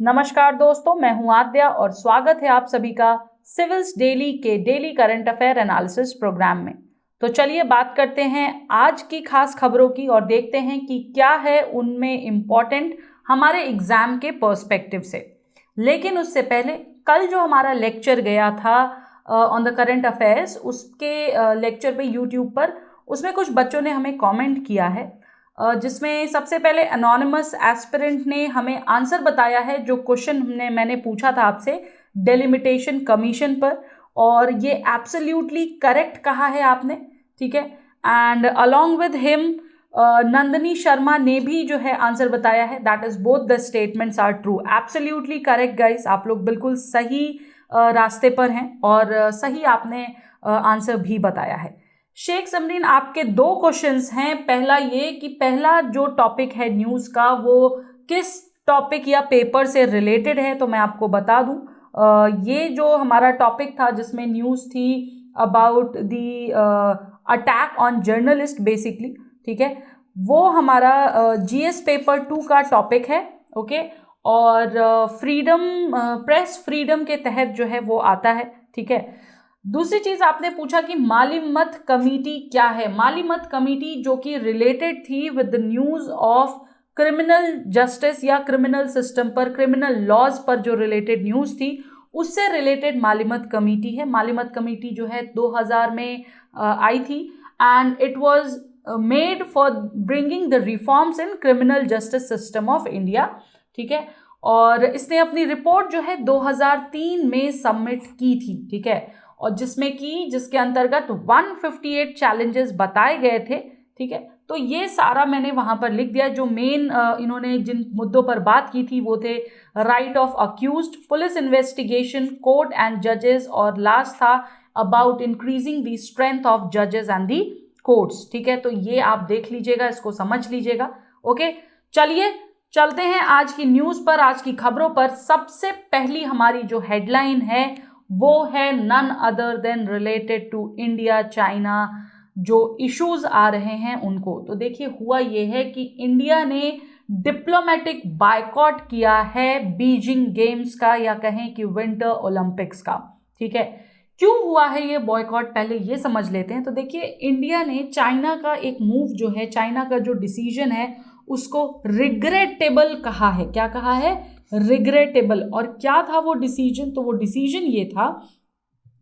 नमस्कार दोस्तों, मैं हूं आद्या और स्वागत है आप सभी का सिविल्स डेली के daily current affair analysis programme में। तो चलिए बात करते हैं आज की खास खबरों की और देखते हैं कि क्या है उनमें इम्पोर्टेंट हमारे एग्जाम के पर्सपेक्टिव से। लेकिन उससे पहले कल जो हमारा लेक्चर गया था ऑन द करंट अफेयर्स, उसके लेक्चर पे यूट्यूब पर उसमें कुछ बच्चों ने हमें कमेंट किया है, जिसमें सबसे पहले एनोनिमस एस्पिरेंट ने हमें आंसर बताया है जो क्वेश्चन मैंने पूछा था आपसे डेलिमिटेशन कमीशन पर, और ये एब्सोल्युटली करेक्ट कहा है आपने, ठीक है। And along with him Nandini Sharma ने भी जो है आंसर बताया है। That is both the statements are true, absolutely correct guys. आप लोग बिल्कुल सही रास्ते पर हैं और सही आपने आंसर भी बताया है। शेख समरीन, आपके दो क्वेश्चंस हैं। पहला ये कि पहला जो टॉपिक है न्यूज़ का वो किस टॉपिक या पेपर से रिलेटेड है, तो मैं आपको बता दूं, ये जो हमारा टॉपिक था जिसमें न्यूज़ थी about the attack on journalist basically, ठीक है, वो हमारा जीएस पेपर 2 का टॉपिक है, ओके। और फ्रीडम प्रेस फ्रीडम के तहत जो है वो आता है, ठीक है। दूसरी चीज आपने पूछा कि माली मत कमेटी क्या है। माली मत कमेटी जो कि रिलेटेड थी with the news of criminal justice या क्रिमिनल सिस्टम पर, क्रिमिनल लॉज पर जो रिलेटेड न्यूज थी, उससे रिलेटेड माली मत कमेटी है। माली मत कमेटी जो है 2000 में आई थी and it was made for bringing the reforms in criminal justice system of India, ठीक है। और इसने अपनी रिपोर्ट जो है 2003 में सबमिट की थी, ठीक है, और जिसके अंतर्गत 158 चैलेंजेस बताए गए थे, ठीक है। तो ये सारा मैंने वहां पर लिख दिया। जो मेन इन्होंने जिन मुद्दों पर बात की थी वो थे right of accused, police investigation, court and जजेस, और लास्ट था about increasing the strength of जजेस एंड दी कोर्ट्स, ठीक है। तो ये आप देख लीजिएगा, इसको समझ लीजिएगा, ओके। चलिए चलते हैं आज की न्यूज पर, आज की खबरों पर। सबसे पहली हमारी जो हेडलाइन है वो है none other than related to India China जो इश्यूज आ रहे हैं उनको। तो देखिए हुआ ये है कि इंडिया ने डिप्लोमेटिक बायकॉट किया है बीजिंग गेम्स का, या कहें कि विंटर ओलंपिक्स का, ठीक है। क्यों हुआ है ये बॉयकॉट, पहले ये समझ लेते हैं। तो देखिए इंडिया ने चाइना का एक मूव जो है, चाइना का जो डिसीजन है उसको रिग्रेटेबल कहा है। क्या कहा है? रिग्रेटेबल। और क्या था वो डिसीजन? तो वो डिसीजन ये था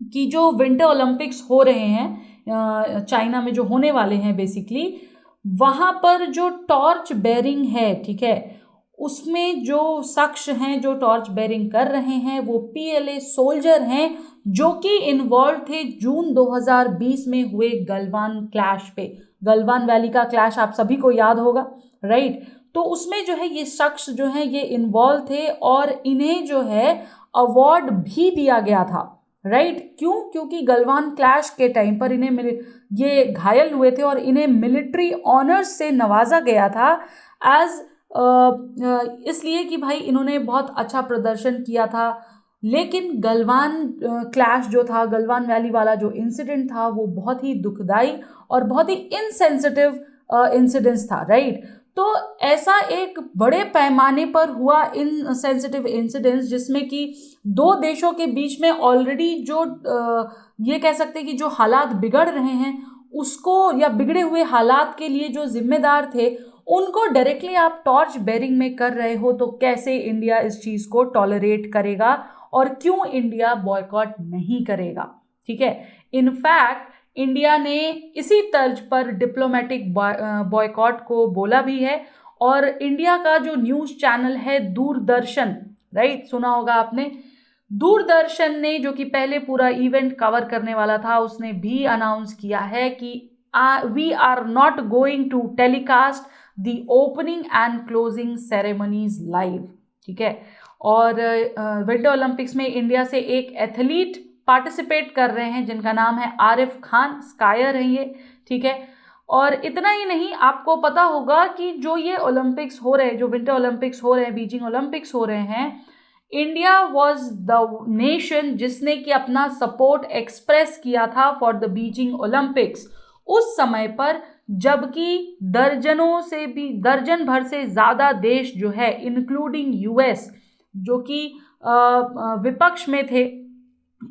कि जो विंटर ओलंपिक्स हो रहे हैं चाइना में, जो होने वाले हैं बेसिकली, वहां पर जो टॉर्च बेयरिंग है, ठीक है, उसमें जो शख्स हैं जो टॉर्च बेयरिंग कर रहे हैं वो पीएलए सोल्जर हैं जो कि इन्वॉल्व थे जून 2020 में हुए गलवान क्लैश पे। गलवान वैली का क्लैश आप सभी को याद होगा, राइट। तो उसमें जो है ये शख्स जो है ये इन्वॉल्व थे और इन्हें जो है अवार्ड भी दिया गया था, राइट। क्यों? क्योंकि गलवान क्लैश के टाइम पर इन्हें ये घायल हुए थे और इन्हें मिलिट्री ऑनर्स से नवाजा गया था एज इसलिए कि भाई इन्होंने बहुत अच्छा प्रदर्शन किया था। लेकिन गलवान क्लैश जो था, गलवान वैली वाला जो इंसिडेंट था, वो बहुत ही दुखदाई और बहुत ही इनसेंसिटिव इंसिडेंट्स था, राइट। तो ऐसा एक बड़े पैमाने पर हुआ इनसेंसिटिव इंसिडेंट्स जिसमें कि दो देशों के बीच में ऑलरेडी जो ये कह सकते हैं कि जो हालात बिगड़ रहे हैं उसको, या बिगड़े हुए हालात के लिए जो जिम्मेदार थे उनको डायरेक्टली आप टॉर्च बेयरिंग में कर रहे हो, तो कैसे इंडिया इस चीज को टॉलरेट करेगा और क्यों इंडिया बॉयकॉट नहीं करेगा, ठीक है। इनफैक्ट इंडिया ने इसी तर्ज पर डिप्लोमेटिक बॉयकॉट को बोला भी है। और इंडिया का जो न्यूज चैनल है दूरदर्शन, राइट, सुना होगा आपने, दूरदर्शन ने जो कि पहले पूरा इवेंट कवर करने वाला था, उसने भी अनाउंस किया है कि we are not going to telecast the opening and closing ceremonies live, ठीक है। और विंटर ओलंपिक्स में इंडिया से एक एथलीट पार्टिसिपेट कर रहे हैं जिनका नाम है आरिफ खान, स्कायर है ये, ठीक है। और इतना ही नहीं, आपको पता होगा कि जो ये ओलंपिक्स हो रहे हैं, जो विंटर ओलंपिक्स हो रहे हैं, बीजिंग ओलंपिक्स हो रहे हैं, इंडिया वॉज द नेशन जिसने कि अपना सपोर्ट एक्सप्रेस किया था फॉर द बीजिंग ओलंपिक्स उस समय पर, जबकि दर्जन भर से ज्यादा देश जो है इंक्लूडिंग यूएस जो कि विपक्ष में थे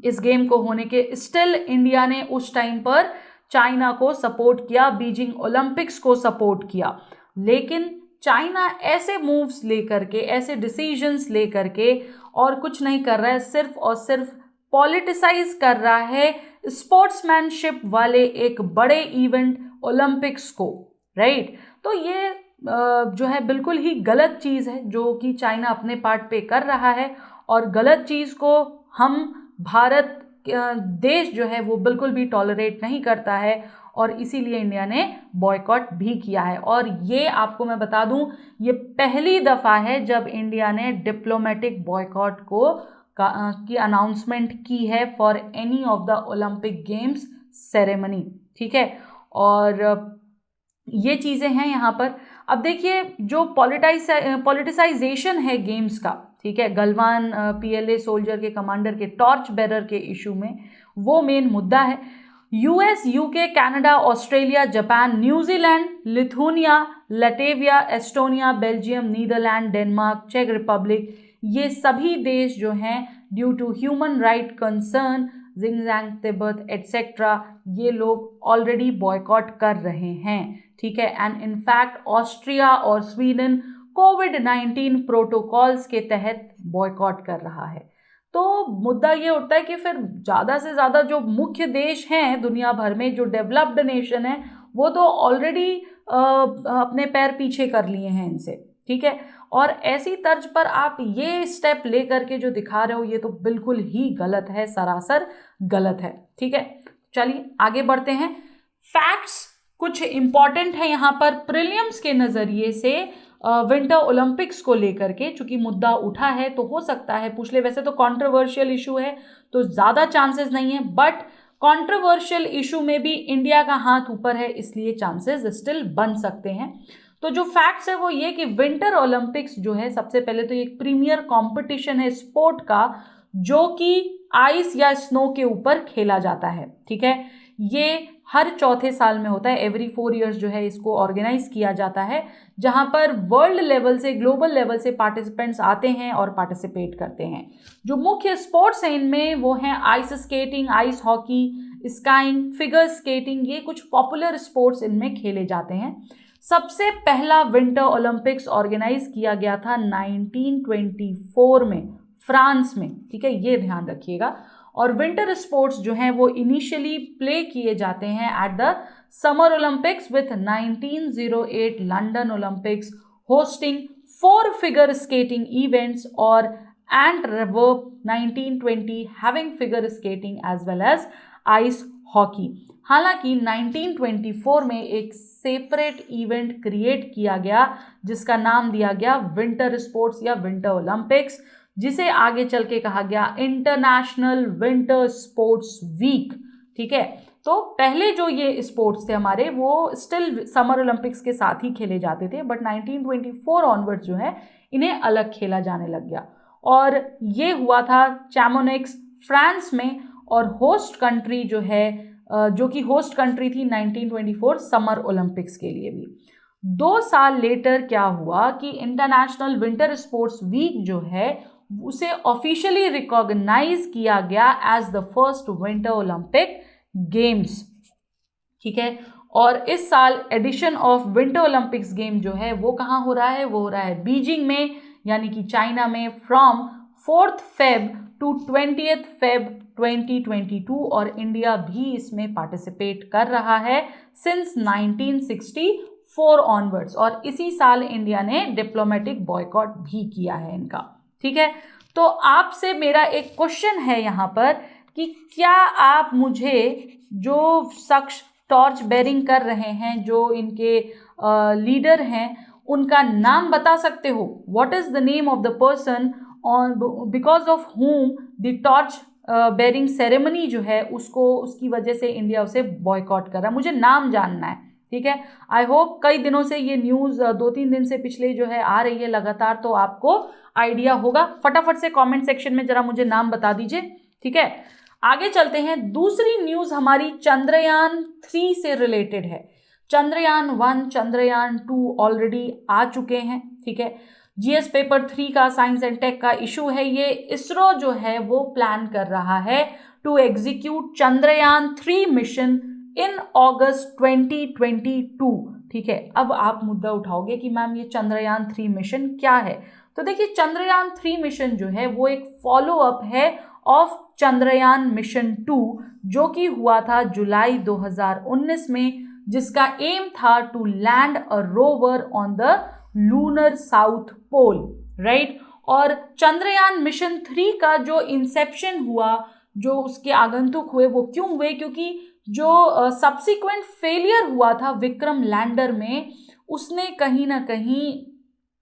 इस गेम को होने के, स्टिल इंडिया ने उस टाइम पर चाइना को सपोर्ट किया, बीजिंग ओलंपिक्स को सपोर्ट किया। लेकिन चाइना ऐसे मूव्स लेकर के, ऐसे डिसीजंस लेकर के और कुछ नहीं कर रहा है, सिर्फ और सिर्फ पॉलिटिसाइज कर रहा है स्पोर्ट्समैनशिप वाले एक बड़े इवेंट ओलंपिक्स को, राइट। तो ये जो है बिल्कुल ही गलत चीज़ है जो कि चाइना अपने पार्ट पे कर रहा है, और गलत चीज़ को हम भारत देश जो है वो बिल्कुल भी टॉलरेट नहीं करता है, और इसीलिए इंडिया ने बॉयकॉट भी किया है। और ये आपको मैं बता दूं, ये पहली दफ़ा है जब इंडिया ने डिप्लोमेटिक बॉयकॉट की अनाउंसमेंट की है for any of the Olympic games ceremony, ठीक है। और ये चीज़ें हैं यहाँ पर। अब देखिए, जो पॉलिटिसाइजेशन है गेम्स का, ठीक है, गलवान PLA सोल्जर के कमांडर के टॉर्च बेरर के इशू में, वो मेन मुद्दा है। US, UK, Canada, Australia, Japan, New Zealand, Lithuania, Latvia, Estonia, Belgium, Netherland, Denmark, चेक रिपब्लिक, ये सभी देश जो हैं due to human right concern, Xinjiang, Tibet etcetera, ये लोग ऑलरेडी बॉयकॉट कर रहे हैं, ठीक है। एंड इनफैक्ट ऑस्ट्रिया और स्वीडन कोविड-19 प्रोटोकॉल्स के तहत बॉयकॉट कर रहा है। तो मुद्दा ये उठता है कि फिर ज़्यादा से ज़्यादा जो मुख्य देश हैं दुनिया भर में, जो डेवलप्ड नेशन है, वो तो ऑलरेडी अपने पैर पीछे कर लिए हैं इनसे, ठीक है। और ऐसी तर्ज पर आप ये स्टेप ले करके जो दिखा रहे हो, ये तो बिल्कुल ही गलत है, सरासर गलत है, ठीक है। चलिए आगे बढ़ते हैं। फैक्ट्स कुछ इंपॉर्टेंट है यहाँ पर प्रीलिम्स के नज़रिए से विंटर ओलंपिक्स को लेकर के, चूंकि मुद्दा उठा है तो हो सकता है पूछ ले। वैसे तो कंट्रोवर्शियल इशू है तो ज़्यादा चांसेस नहीं है, बट कंट्रोवर्शियल इशू में भी इंडिया का हाथ ऊपर है, इसलिए चांसेस स्टिल बन सकते हैं। तो जो फैक्ट्स है वो ये कि विंटर ओलंपिक्स जो है, सबसे पहले तो एक प्रीमियर कंपटीशन है स्पोर्ट का, जो कि आइस या स्नो के ऊपर खेला जाता है, ठीक है। ये हर चौथे साल में होता है, एवरी 4 ईयर्स जो है इसको ऑर्गेनाइज किया जाता है, जहां पर वर्ल्ड लेवल से, ग्लोबल लेवल से पार्टिसिपेंट्स आते हैं और पार्टिसिपेट करते हैं। जो मुख्य स्पोर्ट्स हैं इनमें वो हैं ice skating, ice hockey, skiing, figure skating, ये कुछ पॉपुलर स्पोर्ट्स इनमें खेले जाते हैं। सबसे पहला विंटर ओलंपिक्स ऑर्गेनाइज किया गया था 1924 में फ्रांस में, ठीक है, ये ध्यान रखिएगा। और विंटर स्पोर्ट्स जो हैं वो इनिशियली प्ले किए जाते हैं at the summer Olympics with 1908 London Olympics hosting 4 figure skating events, और Antwerp 1920 having figure skating as well as ice hockey. हालांकि 1924 में एक सेपरेट इवेंट क्रिएट किया गया जिसका नाम दिया गया विंटर स्पोर्ट्स या विंटर ओलंपिक्स, जिसे आगे चल के कहा गया इंटरनेशनल विंटर स्पोर्ट्स वीक, ठीक है। तो पहले जो ये स्पोर्ट्स थे हमारे, वो स्टिल समर ओलंपिक्स के साथ ही खेले जाते थे, बट 1924 ऑनवर्ड जो है इन्हें अलग खेला जाने लग गया। और ये हुआ था चैमोनिक्स फ्रांस में, और होस्ट कंट्री जो है, जो कि होस्ट कंट्री थी 1924 समर ओलंपिक्स के लिए भी। 2 साल लेटर क्या हुआ कि इंटरनेशनल विंटर स्पोर्ट्स वीक जो है उसे ऑफिशियली रिकॉग्नाइज किया गया as the first winter Olympic games, ठीक है। और इस साल edition of winter Olympics game जो है वो कहाँ हो रहा है, वो हो रहा है बीजिंग में, यानी कि चाइना में, फ्रॉम 4 Feb टू 20 Feb 2022, और इंडिया भी इसमें पार्टिसिपेट कर रहा है सिंस 1964 ऑनवर्ड्स। और इसी साल इंडिया ने डिप्लोमेटिक बॉयकॉट भी किया है इनका, ठीक है। तो आपसे मेरा एक क्वेश्चन है यहाँ पर कि क्या आप मुझे जो शख्स टॉर्च बेरिंग कर रहे हैं, जो इनके लीडर हैं, उनका नाम बता सकते हो? What is the name of the person on because of home the torch bearing ceremony जो है उसकी वजह से इंडिया उसे बॉयकॉट कर रहा है। मुझे नाम जानना है, ठीक है। आई होप कई दिनों से ये न्यूज़ 2-3 दिन से पिछले जो है आ रही है लगातार, तो आपको आइडिया होगा। फटाफट से कमेंट सेक्शन में जरा मुझे नाम बता दीजिए, ठीक है। आगे चलते हैं। दूसरी न्यूज़ हमारी चंद्रयान 3 से रिलेटेड है। चंद्रयान 1, चंद्रयान 2 ऑलरेडी आ चुके हैं, ठीक है। जीएस पेपर 3 का साइंस एंड टेक का इशू है ये। इसरो जो है वो प्लान कर रहा है to execute Chandrayaan 3 mission in अगस्त 2022। ठीक है, अब आप मुद्दा उठाओगे कि मैम ये चंद्रयान 3 मिशन क्या है। तो देखिए, चंद्रयान 3 मिशन जो है वो एक फॉलो अप है ऑफ चंद्रयान मिशन 2, जो कि हुआ था जुलाई 2019 में, जिसका एम था to land a rover on the lunar south pole, right. और चंद्रयान मिशन 3 का जो इंसेप्शन हुआ, जो उसके आगंतुक हुए, वो क्यों हुए, क्योंकि जो सब्सिक्वेंट फेलियर हुआ था विक्रम लैंडर में, उसने कहीं ना कहीं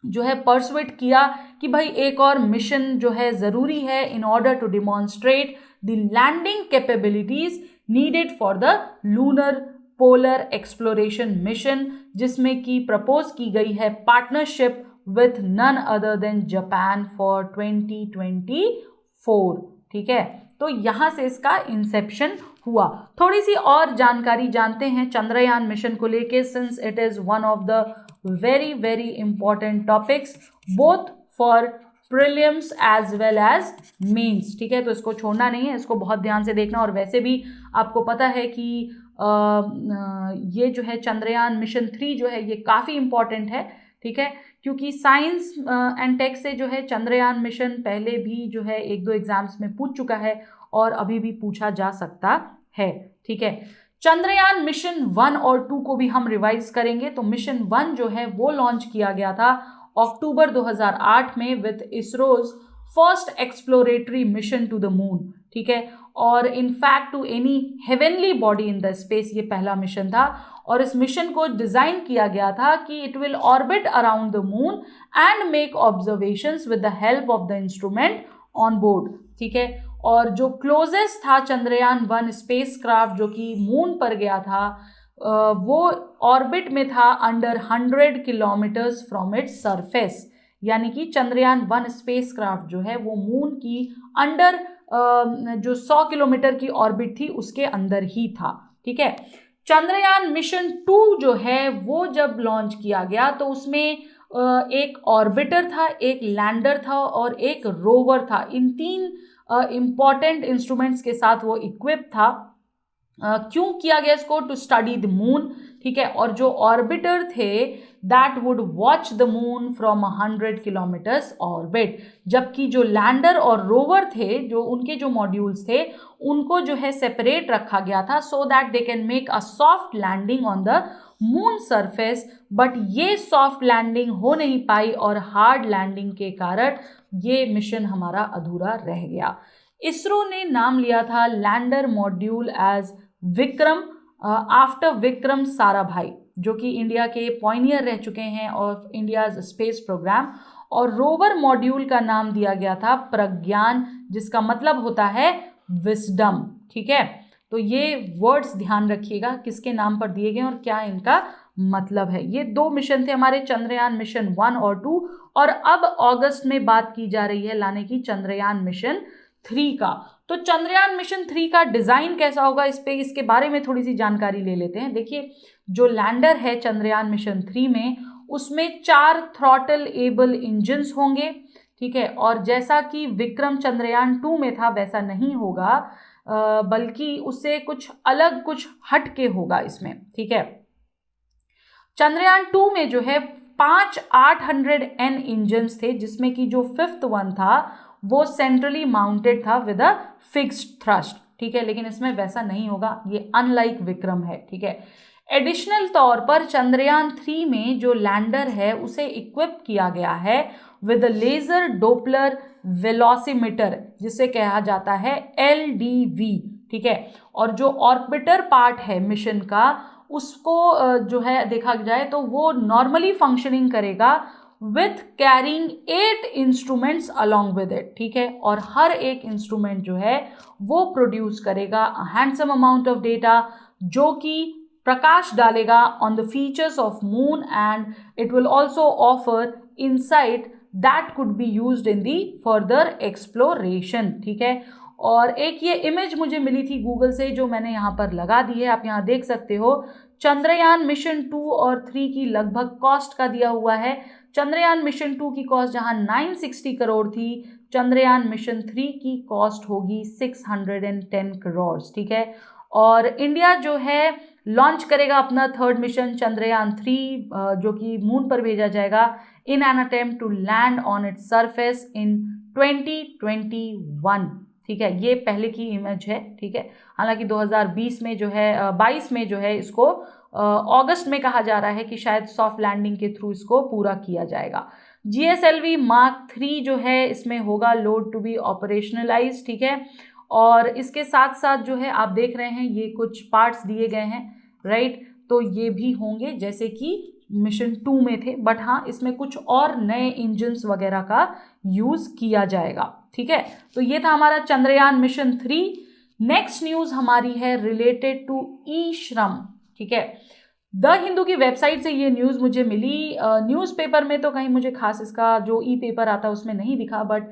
जो है परसुएट किया कि भाई एक और मिशन जो है ज़रूरी है in order to demonstrate the landing capabilities needed for the lunar polar exploration mission, जिसमें की प्रपोज की गई है partnership with none other than Japan for 2024। ठीक है, तो यहाँ से इसका इंसेप्शन हुआ। थोड़ी सी और जानकारी जानते हैं चंद्रयान मिशन को लेके, since it is one of the very very important topics both for prelims as well as mains. ठीक है, तो इसको छोड़ना नहीं है, इसको बहुत ध्यान से देखना। और वैसे भी आपको पता है कि ये जो है चंद्रयान मिशन 3 जो है ये काफ़ी इंपॉर्टेंट है। ठीक है, क्योंकि साइंस एंड टेक से जो है चंद्रयान मिशन पहले भी जो है 1-2 एग्जाम्स में पूछ चुका है और अभी भी पूछा जा सकता है। ठीक है, चंद्रयान मिशन 1 और 2 को भी हम रिवाइज करेंगे। तो मिशन 1 जो है वो लॉन्च किया गया था अक्टूबर 2008 में with ISRO's first exploratory mission to the moon. ठीक है, और in fact to any heavenly body in the space, ये पहला मिशन था। और इस मिशन को डिजाइन किया गया था कि it will orbit around the moon and make observations with the help of the instrument on board. ठीक है, और जो क्लोजेस्ट था चंद्रयान 1 स्पेसक्राफ्ट जो कि मून पर गया था, वो ऑर्बिट में था under 100 kilometres from its surface. यानी कि चंद्रयान 1 स्पेसक्राफ्ट जो है वो मून की अंडर जो 100 किलोमीटर की ऑर्बिट थी उसके अंदर ही था। ठीक है, चंद्रयान मिशन 2 जो है वो जब लॉन्च किया गया तो उसमें एक ऑर्बिटर था, एक लैंडर था और एक रोवर था। इन 3 इंपॉर्टेंट इंस्ट्रूमेंट्स के साथ वो इक्विप था। क्यों किया गया इसको? To study the moon. ठीक है, और जो ऑर्बिटर थे that would watch the moon from 100 kilometres orbit, जबकि जो लैंडर और रोवर थे, जो उनके जो मॉड्यूल्स थे, उनको जो है सेपरेट रखा गया था so that they can make a soft landing on the moon surface. But ये सॉफ्ट लैंडिंग हो नहीं पाई और हार्ड लैंडिंग के कारण ये मिशन हमारा अधूरा रह गया। इसरो ने नाम लिया था lander module as Vikram after Vikram Sarabhai, जो कि इंडिया के पॉइनियर रह चुके हैं ऑफ इंडियाज स्पेस प्रोग्राम। और रोवर मॉड्यूल का नाम दिया गया था प्रज्ञान, जिसका मतलब होता है विस्डम। ठीक है, तो ये वर्ड्स ध्यान रखिएगा किसके नाम पर दिए गए और क्या इनका मतलब है। ये 2 मिशन थे हमारे, चंद्रयान मिशन 1 और 2। और अब अगस्त में बात की जा रही है लाने की चंद्रयान मिशन 3 का। तो चंद्रयान मिशन 3 का डिजाइन कैसा होगा, इसके बारे में थोड़ी सी जानकारी ले लेते हैं। देखिए, जो लैंडर है चंद्रयान मिशन 3 में, उसमें 4 थ्रॉटल एबल इंजन्स होंगे। ठीक है, और जैसा कि विक्रम चंद्रयान 2 में था वैसा नहीं होगा, बल्कि उससे कुछ अलग, कुछ हट के होगा इसमें। ठीक है, चंद्रयान 2 में जो है 5 800N इंजन्स थे, जिसमें कि जो 5th वन था वो सेंट्रली माउंटेड था विद अ फिक्स्ड थ्रस्ट। ठीक है, लेकिन इसमें वैसा नहीं होगा, ये अनलाइक विक्रम है। ठीक है, एडिशनल तौर पर चंद्रयान 3 में जो लैंडर है उसे इक्विप किया गया है विद लेजर डोपलर वेलोसिमीटर, जिसे कहा जाता है LDV। ठीक है, और जो ऑर्बिटर पार्ट है मिशन का, उसको जो है देखा जाए तो वो नॉर्मली फंक्शनिंग करेगा with carrying 8 instruments along with it. ठीक है, और हर एक इंस्ट्रूमेंट जो है वो प्रोड्यूस करेगा हैंडसम अमाउंट ऑफ डेटा, जो कि प्रकाश डालेगा on the features of moon and it will also offer insight that could be used in the further exploration. ठीक है, और एक ये इमेज मुझे मिली थी गूगल से जो मैंने यहाँ पर लगा दी है, आप यहाँ देख सकते हो। चंद्रयान मिशन 2 और 3 की लगभग कॉस्ट का दिया हुआ है। चंद्रयान मिशन 2 की कॉस्ट जहां 960 करोड़ थी, चंद्रयान मिशन 3 की कॉस्ट होगी 610 करोड़। ठीक है, और इंडिया जो है लॉन्च करेगा अपना थर्ड मिशन चंद्रयान 3, जो कि मून पर भेजा जाएगा in an attempt to land on its surface in 2021। ठीक है, ये पहले की इमेज है। ठीक है, हालांकि 2020 में जो है 22 में जो है इसको अगस्त में कहा जा रहा है कि शायद सॉफ्ट लैंडिंग के थ्रू इसको पूरा किया जाएगा। GSLV Mark 3 जो है इसमें होगा लोड टू बी ऑपरेशनलाइज। ठीक है, और इसके साथ साथ जो है आप देख रहे हैं ये कुछ पार्ट्स दिए गए हैं, राइट, तो ये भी होंगे जैसे कि मिशन 2 में थे, बट हाँ इसमें कुछ और नए इंजन्स वगैरह का यूज किया जाएगा। ठीक है, तो ये था हमारा चंद्रयान मिशन 3। नेक्स्ट न्यूज हमारी है रिलेटेड टू ई-श्रम। ठीक है, द हिंदू की वेबसाइट से ये न्यूज़ मुझे मिली। न्यूज़पेपर में तो कहीं मुझे खास इसका जो ई पेपर आता है उसमें नहीं दिखा, but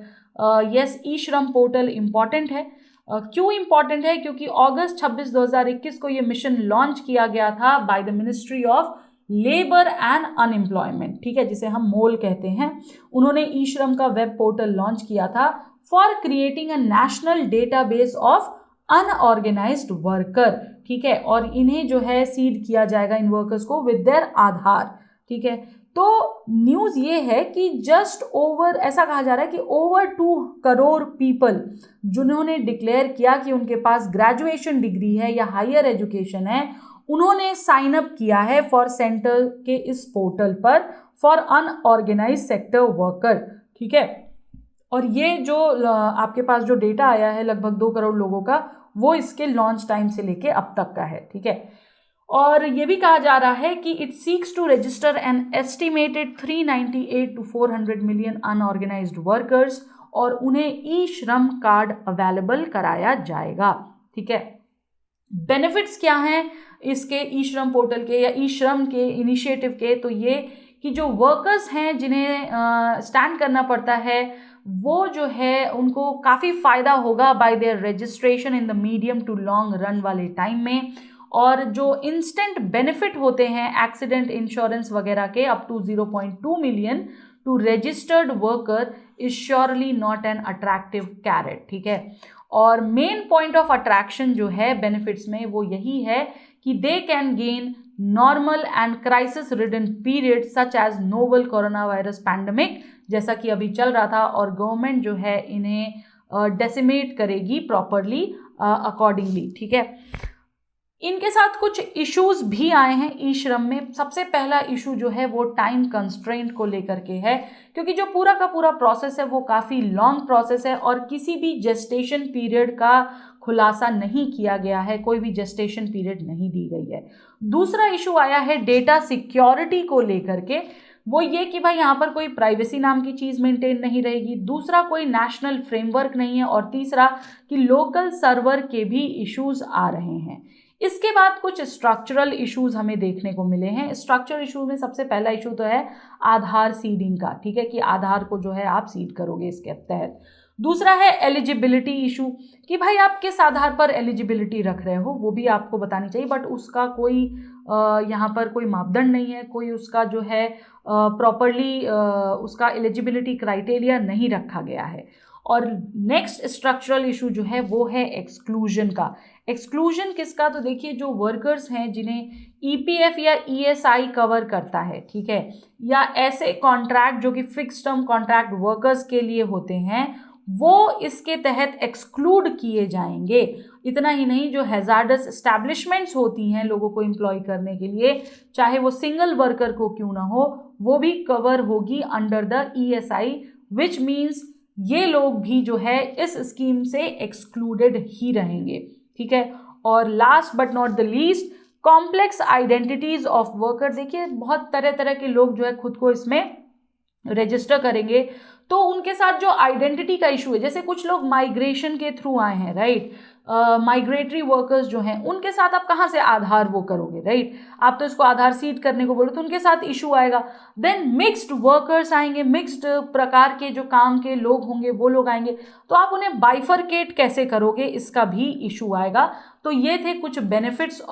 yes, e-Shram portal important है। क्यों इम्पॉर्टेंट है? क्योंकि अगस्त 26, 2021 को ये मिशन लॉन्च किया गया था by the ministry of labour and unemployment. ठीक है, जिसे हम मोल कहते हैं। उन्होंने ई-श्रम का वेब पोर्टल लॉन्च किया था for creating a national database of unorganised worker. ठीक है, और इन्हें जो है सीड किया जाएगा इन वर्कर्स को विद देयर आधार। ठीक है, तो न्यूज़ ये है कि जस्ट ओवर, ऐसा कहा जा रहा है कि ओवर 2 करोड़ पीपल जिन्होंने डिक्लेयर किया कि उनके पास ग्रेजुएशन डिग्री है या हायर एजुकेशन है, उन्होंने साइन अप किया है फॉर सेंटर के इस पोर्टल पर फॉर अनऑर्गेनाइज्ड सेक्टर वर्कर। ठीक है, और ये जो आपके पास जो डेटा आया है लगभग 2 करोड़ लोगों का, वो इसके लॉन्च टाइम से लेके अब तक का है। ठीक है, और ये भी कहा जा रहा है कि it seeks to register an estimated 398 to 400 million unorganised workers, और उन्हें ई श्रम कार्ड अवेलेबल कराया जाएगा। ठीक है, बेनिफिट्स क्या हैं इसके ई श्रम पोर्टल के या ई श्रम के इनिशिएटिव के? तो ये कि जो वर्कर्स हैं जिन्हें स्टैंड करना पड़ता है, वो जो है उनको काफ़ी फ़ायदा होगा by their registration in the medium to long run वाले टाइम में। और जो इंस्टेंट बेनिफिट होते हैं एक्सीडेंट इंश्योरेंस वगैरह के up to 0.2 million to registered worker is surely not an attractive carrot. ठीक है, और मेन पॉइंट ऑफ अट्रैक्शन जो है बेनिफिट्स में वो यही है कि they can gain normal and crisis ridden period such as novel corona virus pandemic, जैसा कि अभी चल रहा था, और गवर्नमेंट जो है इन्हें डेसिमेट करेगी प्रॉपरली अकॉर्डिंगली। ठीक है, इनके साथ कुछ इश्यूज भी आए हैं ई श्रम में। सबसे पहला इशू जो है वो टाइम कंस्ट्रेंट को लेकर के है, क्योंकि जो पूरा का पूरा प्रोसेस है वो काफ़ी लॉन्ग प्रोसेस है और किसी भी जेस्टेशन पीरियड का खुलासा नहीं किया गया है, कोई भी जेस्टेशन पीरियड नहीं दी गई है। दूसरा इशू आया है डेटा सिक्योरिटी को लेकर के, वो ये कि भाई यहाँ पर कोई प्राइवेसी नाम की चीज़ मेंटेन नहीं रहेगी। दूसरा, कोई नेशनल फ्रेमवर्क नहीं है, और तीसरा कि लोकल सर्वर के भी इश्यूज आ रहे हैं। इसके बाद कुछ स्ट्रक्चरल इश्यूज हमें देखने को मिले हैं। स्ट्रक्चरल इशू में सबसे पहला इशू तो है आधार सीडिंग का। ठीक है, कि आधार को जो है आप सीड करोगे इसके तहत। दूसरा है एलिजिबिलिटी इशू, कि भाई आप किस आधार पर एलिजिबिलिटी रख रहे हो वो भी आपको बतानी चाहिए, बट उसका कोई यहाँ पर कोई मापदंड नहीं है, कोई उसका जो है प्रॉपरली उसका एलिजिबिलिटी क्राइटेरिया नहीं रखा गया है। और नेक्स्ट स्ट्रक्चरल इशू जो है वो है एक्सक्लूजन का। एक्सक्लूजन किसका? तो देखिए, जो वर्कर्स हैं जिन्हें ईपीएफ या ईएसआई कवर करता है, ठीक है, या ऐसे कॉन्ट्रैक्ट जो कि फिक्स टर्म कॉन्ट्रैक्ट वर्कर्स के लिए होते हैं, वो इसके तहत एक्सक्लूड किए जाएंगे। इतना ही नहीं, जो हैजार्डस एस्टैब्लिशमेंट्स होती हैं लोगों को एम्प्लॉय करने के लिए, चाहे वो सिंगल वर्कर को क्यों ना हो, वो भी कवर होगी under the ESI, which means ये लोग भी जो है इस स्कीम से एक्सक्लूडेड ही रहेंगे। ठीक है, और last but not the least, complex identities of worker. देखिए, बहुत तरह तरह के लोग जो है खुद को इसमें रजिस्टर करेंगे, तो उनके साथ जो आइडेंटिटी का इशू है, जैसे कुछ लोग माइग्रेशन के थ्रू आए हैं, राइट, माइग्रेटरी वर्कर्स जो हैं, उनके साथ आप कहाँ से आधार वो करोगे, राइट, आप तो इसको आधार सीड करने को बोलो तो उनके साथ इशू आएगा। देन मिक्स्ड वर्कर्स आएंगे, मिक्स्ड प्रकार के जो काम के लोग होंगे वो लोग आएंगे, तो आप उन्हें बाइफरकेट कैसे करोगे, इसका भी इशू आएगा। तो ये थे कुछ बेनिफिट्स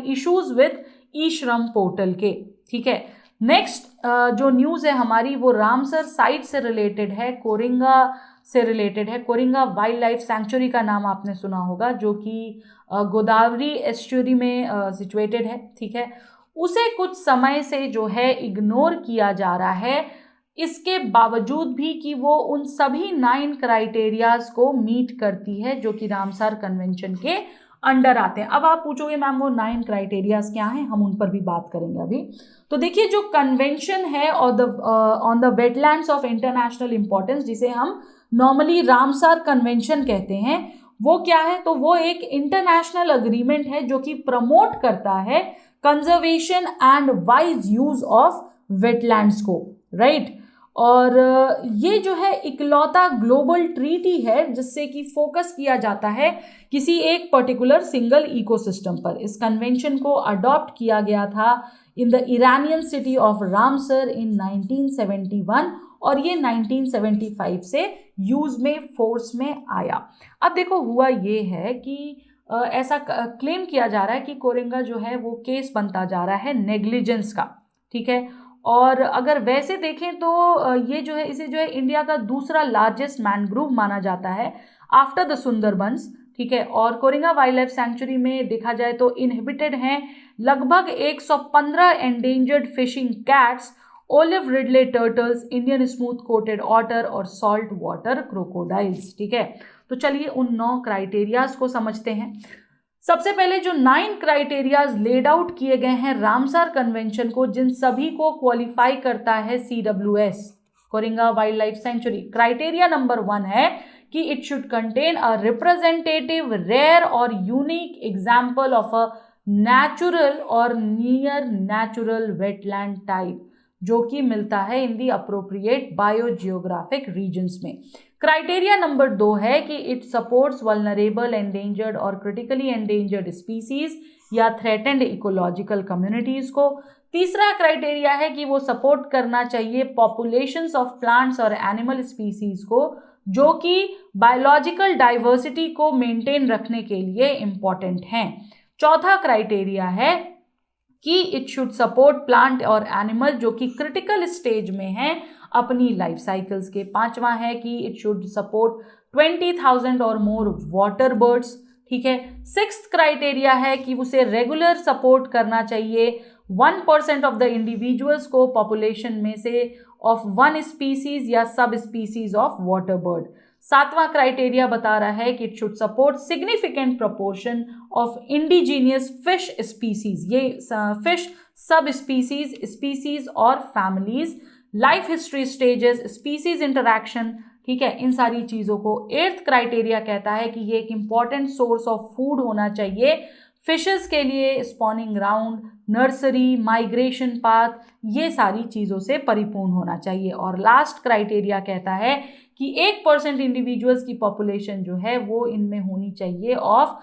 इशूज विद ई श्रम पोर्टल के। ठीक है, नेक्स्ट जो न्यूज़ है हमारी वो रामसर साइट से रिलेटेड है, कोरिंगा से रिलेटेड है। कोरिंगा वाइल्ड लाइफ सैंक्चुरी का नाम आपने सुना होगा, जो कि गोदावरी एस्चुरी में सिचुएटेड है। ठीक है, उसे कुछ समय से जो है इग्नोर किया जा रहा है, इसके बावजूद भी कि वो उन सभी 9 क्राइटेरियाज को मीट करती है जो कि रामसर कन्वेंशन के अंडर आते हैं। अब आप पूछोगे मैम वो 9 क्राइटेरियाज क्या हैं, हम उन पर भी बात करेंगे अभी। तो देखिए, जो कन्वेंशन है on the wetlands of international importance, जिसे हम नॉर्मली रामसर कन्वेंशन कहते हैं, वो क्या है? तो वो एक इंटरनेशनल अग्रीमेंट है जो कि प्रमोट करता है conservation and wise use of wetlands को, राइट। और ये जो है इकलौता ग्लोबल ट्रीटी है जिससे कि फोकस किया जाता है किसी एक पर्टिकुलर सिंगल इकोसिस्टम पर। इस कन्वेंशन को अडॉप्ट किया गया था in the Iranian city of Ramsar in 1971 और ये 1975 से यूज में, फोर्स में आया। अब देखो, हुआ ये है कि ऐसा क्लेम किया जा रहा है कि कोरिंगा जो है वो केस बनता जा रहा है नेग्लिजेंस का। ठीक है, और अगर वैसे देखें तो ये जो है, इसे जो है इंडिया का दूसरा लार्जेस्ट मैनग्रोव माना जाता है आफ्टर द सुंदरबंस। ठीक है, और कोरिंगा वाइल्ड लाइफ सैंक्चुरी में देखा जाए तो इनहिबिटेड हैं लगभग 115 endangered fishing cats, olive ridley turtles, Indian smooth coated otter और सॉल्ट वाटर क्रोकोडाइल्स। ठीक है, तो चलिए उन 9 क्राइटेरियाज को समझते हैं। सबसे पहले जो 9 क्राइटेरियाज लेड आउट किए गए हैं रामसर कन्वेंशन को, जिन सभी को क्वालिफाई करता है CWS, Coringa wild life sanctuary. Criteria number 1 है कि it should contain a representative, rare और unique example of a natural और नियर नेचुरल वेटलैंड टाइप, जो कि मिलता है in the appropriate biogeographic regions में। क्राइटेरिया नंबर 2 है कि इट सपोर्ट्स वल्नरेबल, एंडेंजर्ड और क्रिटिकली एंडेंजर्ड स्पीसीज या थ्रेटेंड इकोलॉजिकल कम्युनिटीज को। तीसरा क्राइटेरिया है कि वो सपोर्ट करना चाहिए पॉपुलेशंस ऑफ प्लांट्स और एनिमल स्पीसीज को, जो कि बायोलॉजिकल डाइवर्सिटी को मेंटेन रखने के लिए इंपॉर्टेंट हैं। चौथा क्राइटेरिया है कि इट शुड सपोर्ट प्लांट और एनिमल जो कि क्रिटिकल स्टेज में हैं अपनी लाइफ साइकिल्स के। पांचवा है कि इट शुड सपोर्ट 20,000 और मोर वाटर बर्ड्स। ठीक है, 6th क्राइटेरिया है कि उसे रेगुलर सपोर्ट करना चाहिए 1% ऑफ द इंडिविजुअल्स को पॉपुलेशन में से ऑफ 1 स्पीसीज या subspecies of water bird. 7वां क्राइटेरिया बता रहा है कि it should support significant proportion of indigenous fish species, ये फिश सब स्पीसीज, स्पीसीज और families, life history stages, species interaction. ठीक है, इन सारी चीज़ों को। 8th क्राइटेरिया कहता है कि ये एक इंपॉर्टेंट सोर्स ऑफ फूड होना चाहिए फिशेस के लिए, spawning ground, nursery, migration path, ये सारी चीज़ों से परिपूर्ण होना चाहिए। और लास्ट क्राइटेरिया कहता है कि 1% इंडिविजुअल्स की पॉपुलेशन जो है वो इनमें होनी चाहिए ऑफ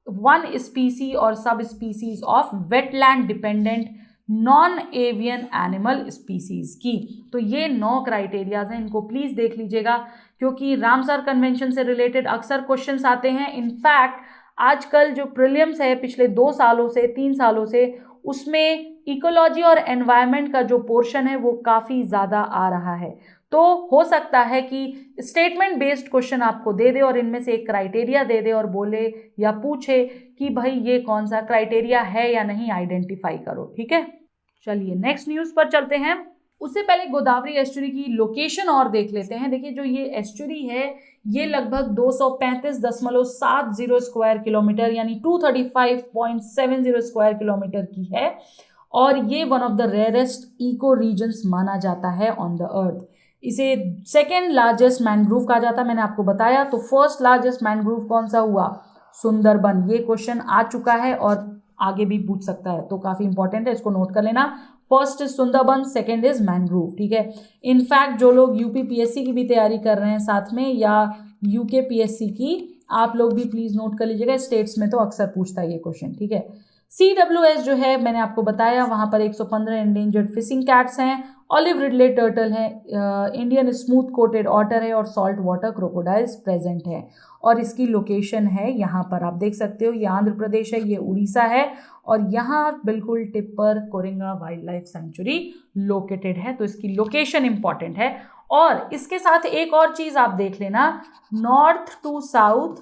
1 स्पीसी और sub species of wetland dependent non avian animal species की। तो ये 9 क्राइटेरियाज हैं, इनको प्लीज देख लीजिएगा क्योंकि रामसर कन्वेंशन से रिलेटेड अक्सर क्वेश्चंस आते हैं। इनफैक्ट आजकल जो प्रीलिम्स है पिछले 2 सालों से 3 सालों से, उसमें इकोलॉजी और एनवायरनमेंट का जो पोर्शन है वो काफ़ी ज़्यादा आ रहा है। तो हो सकता है कि स्टेटमेंट बेस्ड क्वेश्चन आपको दे दे और इनमें से एक क्राइटेरिया दे दे और बोले या पूछे कि भाई ये कौन सा क्राइटेरिया है या नहीं, आइडेंटिफाई करो। ठीक है, चलिए नेक्स्ट न्यूज़ पर चलते हैं। उससे पहले गोदावरी एस्चुरी की लोकेशन और देख लेते हैं। देखिए, जो ये एस्चुरी है ये लगभग 235.70 स्क्वायर किलोमीटर यानी 235.70 स्क्वायर किलोमीटर की है और ये one of the rarest eco regions माना जाता है ऑन द अर्थ। इसे सेकेंड लार्जेस्ट मैनग्रोव कहा जाता है, मैंने आपको बताया। तो फर्स्ट लार्जेस्ट मैनग्रोव कौन सा हुआ? सुंदरबन। ये क्वेश्चन आ चुका है और आगे भी पूछ सकता है, तो काफ़ी इंपॉर्टेंट है, इसको नोट कर लेना। First is Sundarban, second is mangrove. ठीक है, इनफैक्ट जो लोग यूपीपीएससी की भी तैयारी कर रहे हैं साथ में या यूकेपीएससी की, आप लोग भी प्लीज नोट कर लीजिएगा, स्टेट्स में तो अक्सर पूछता है ये क्वेश्चन। ठीक है, CWS जो है मैंने आपको बताया, वहां पर 115 एंडेंजर्ड फिशिंग कैट्स हैं ऑलिव रिडले टर्टल है, इंडियन स्मूथ कोटेड ऑटर है और सॉल्ट वाटर क्रोकोडाइल्स प्रेजेंट है। और इसकी लोकेशन है यहाँ पर आप देख सकते हो, ये आंध्र प्रदेश है, ये उड़ीसा है और यहाँ बिल्कुल टिप पर Coringa wild life sanctuary located है। तो इसकी लोकेशन इंपॉर्टेंट है। और इसके साथ एक और चीज़ आप देख लेना, नॉर्थ टू साउथ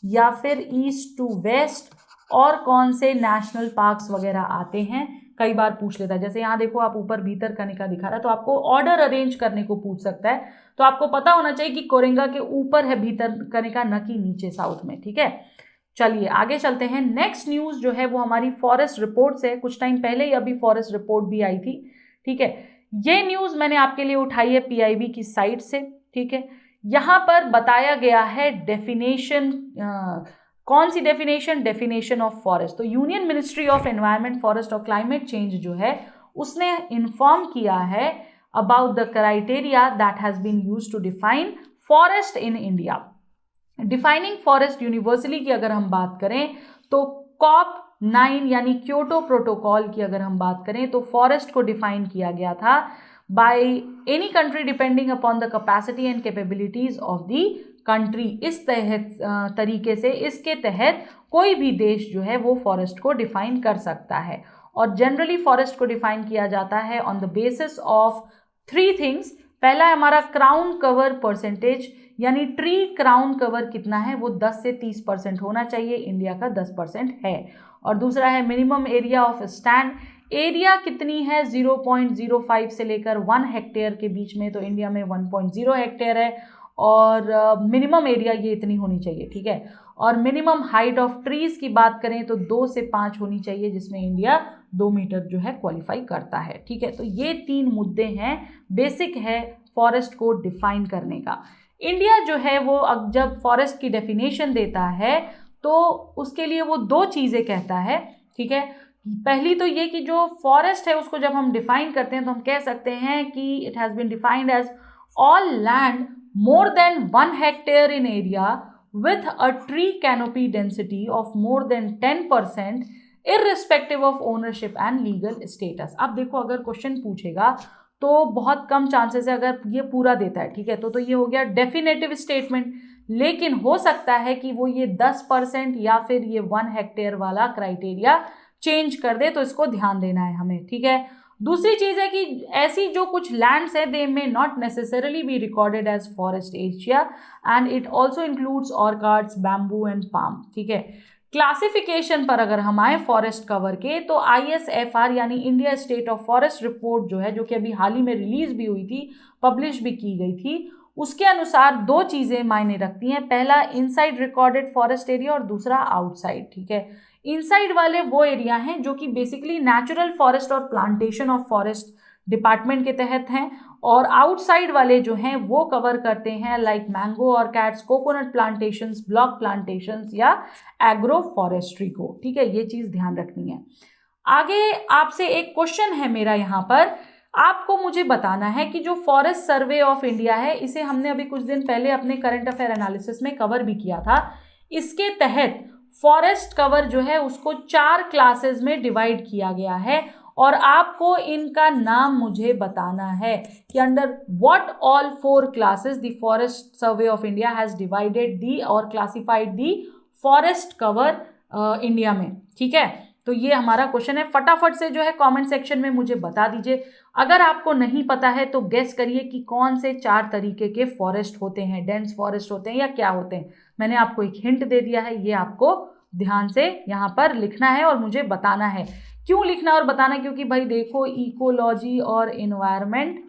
या फिर ईस्ट टू वेस्ट और कौन से नेशनल पार्क्स वगैरह आते हैं, कई बार पूछ लेता है। जैसे यहाँ देखो आप ऊपर भीतरकनिका दिखा रहा है, तो आपको ऑर्डर अरेंज करने को पूछ सकता है। तो आपको पता होना चाहिए कि कोरिंगा के ऊपर है भीतरकनिका, न कि नीचे साउथ में। ठीक है, चलिए आगे चलते हैं। नेक्स्ट न्यूज़ जो है वो हमारी फॉरेस्ट रिपोर्ट से, कुछ टाइम पहले ही अभी फॉरेस्ट रिपोर्ट भी आई थी। ठीक है, ये न्यूज़ मैंने आपके लिए उठाई है पीआईबी की साइट से। ठीक है, यहाँ पर बताया गया है डेफिनेशन, कौन सी डेफिनेशन, डेफिनेशन ऑफ फॉरेस्ट। तो union ministry of environment, forest और क्लाइमेट चेंज जो है उसने इन्फॉर्म किया है about the criteria that has been used to define forest in India. Defining forest universally की अगर हम बात करें तो COP9 यानी क्योटो प्रोटोकॉल की अगर हम बात करें तो फॉरेस्ट को डिफाइन किया गया था by any country depending upon the capacity and capabilities of the country. इस तरीके से इसके तहत कोई भी देश जो है वो फॉरेस्ट को डिफाइन कर सकता है। और जनरली फॉरेस्ट को डिफाइन किया जाता है on the basis of 3 things. पहला है हमारा क्राउन कवर परसेंटेज, यानी ट्री क्राउन कवर कितना है वो 10 से 30% होना चाहिए, इंडिया का 10% है। और दूसरा है minimum area of stand, area कितनी है 0.05 से लेकर 1 हेक्टेयर के बीच में, तो इंडिया में 1.0 हेक्टेयर है और मिनिमम एरिया ये इतनी होनी चाहिए। ठीक है, और मिनिमम हाइट ऑफ ट्रीज की बात करें तो 2 से 5 होनी चाहिए, जिसमें इंडिया 2 मीटर जो है क्वालिफाई करता है। ठीक है, तो ये 3 मुद्दे हैं, बेसिक है फॉरेस्ट को डिफाइन करने का। इंडिया जो है वो अब जब फॉरेस्ट की डेफिनेशन देता है तो उसके लिए वो 2 चीज़ें कहता है। ठीक है, पहली तो ये कि जो फॉरेस्ट है उसको जब हम डिफाइन करते हैं तो हम कह सकते हैं कि it has been defined as all land more than 1 hectare in area with a tree canopy density of more than 10% irrespective of ownership and legal status। अब देखो अगर क्वेश्चन पूछेगा तो बहुत कम चांसेस है अगर ये पूरा देता है। ठीक है, तो ये हो गया डेफिनेटिव स्टेटमेंट, लेकिन हो सकता है कि वो ये 10% या फिर ये 1 हेक्टेयर वाला क्राइटेरिया चेंज कर दे, तो इसको ध्यान देना है हमें। ठीक है, दूसरी चीज है कि ऐसी जो कुछ लैंड्स है they may not necessarily be recorded as forest area and it also includes orchards, bamboo and palm. ठीक है, क्लासिफिकेशन पर अगर हम आए फॉरेस्ट कवर के तो ISFR यानी India state of forest report जो है, जो कि अभी हाल ही में रिलीज भी हुई थी, पब्लिश भी की गई थी, उसके अनुसार 2 चीज़ें मायने रखती हैं। पहला इनसाइड रिकॉर्डेड फॉरेस्ट एरिया और दूसरा आउटसाइड। ठीक है, इनसाइड वाले वो एरिया हैं जो कि बेसिकली नेचुरल फॉरेस्ट और प्लांटेशन ऑफ फॉरेस्ट डिपार्टमेंट के तहत हैं, और आउटसाइड वाले जो हैं वो कवर करते हैं like mango orchids, coconut plantations, block plantations या एग्रो फॉरेस्ट्री को। ठीक है, ये चीज़ ध्यान रखनी है। आगे आपसे एक क्वेश्चन है मेरा यहाँ पर, आपको मुझे बताना है कि जो फॉरेस्ट सर्वे ऑफ इंडिया है, इसे हमने अभी कुछ दिन पहले अपने करंट अफेयर एनालिसिस में कवर भी किया था। इसके तहत फॉरेस्ट कवर जो है उसको 4 क्लासेस में डिवाइड किया गया है और आपको इनका नाम मुझे बताना है कि under what all 4 classes the Forest Survey of India has divided the और classified the forest cover India में। ठीक है, तो ये हमारा क्वेश्चन है। फटाफट से जो है कमेंट सेक्शन में मुझे बता दीजिए। अगर आपको नहीं पता है तो गेस करिए कि कौन से 4 तरीके के फॉरेस्ट होते हैं, डेंस फॉरेस्ट होते हैं या क्या होते हैं। मैंने आपको एक हिंट दे दिया है, ये आपको ध्यान से यहाँ पर लिखना है और मुझे बताना है। क्यों लिखना और बताना, क्योंकि भाई देखो इकोलॉजी और इन्वायरमेंट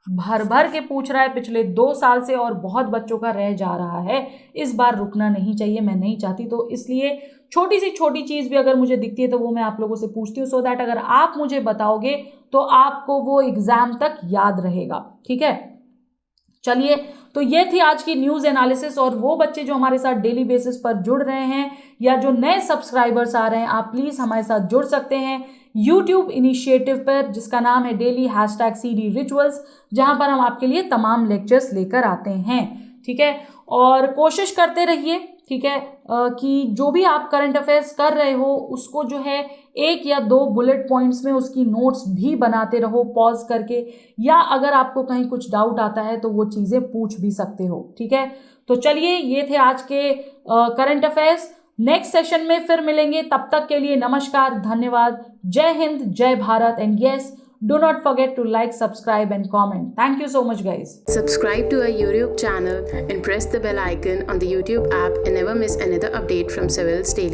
भर भर के पूछ रहा है पिछले 2 साल से और बहुत बच्चों का रह जा रहा है। इस बार रुकना नहीं चाहिए, मैं नहीं चाहती, तो इसलिए छोटी सी छोटी चीज़ भी अगर मुझे दिखती है तो वो मैं आप लोगों से पूछती हूँ, सो दैट अगर आप मुझे बताओगे तो आपको वो एग्जाम तक याद रहेगा। ठीक है, चलिए, तो ये थी आज की न्यूज़ एनालिसिस। और वो बच्चे जो हमारे साथ डेली बेसिस पर जुड़ रहे हैं या जो नए सब्सक्राइबर्स आ रहे हैं, आप प्लीज़ हमारे साथ जुड़ सकते हैं यूट्यूब इनिशिएटिव पर, जिसका नाम है डेली #CD रिचुअल्स, जहां पर हम आपके लिए तमाम लेक्चर्स लेकर आते हैं। ठीक है, और कोशिश करते रहिए, ठीक है, कि जो भी आप करंट अफेयर्स कर रहे हो उसको जो है एक या दो बुलेट पॉइंट्स में उसकी नोट्स भी बनाते रहो पॉज करके, या अगर आपको कहीं कुछ डाउट आता है तो वो चीज़ें पूछ भी सकते हो। ठीक है, तो चलिए ये थे आज के करंट अफेयर्स। नेक्स्ट सेशन में फिर मिलेंगे, तब तक के लिए नमस्कार, धन्यवाद, जय हिंद, जय Bharat, and yes, do not forget to like, subscribe and comment. Thank you so much, guys. Subscribe to our YouTube channel and press the bell icon on the YouTube app and never miss another update from Civils Daily.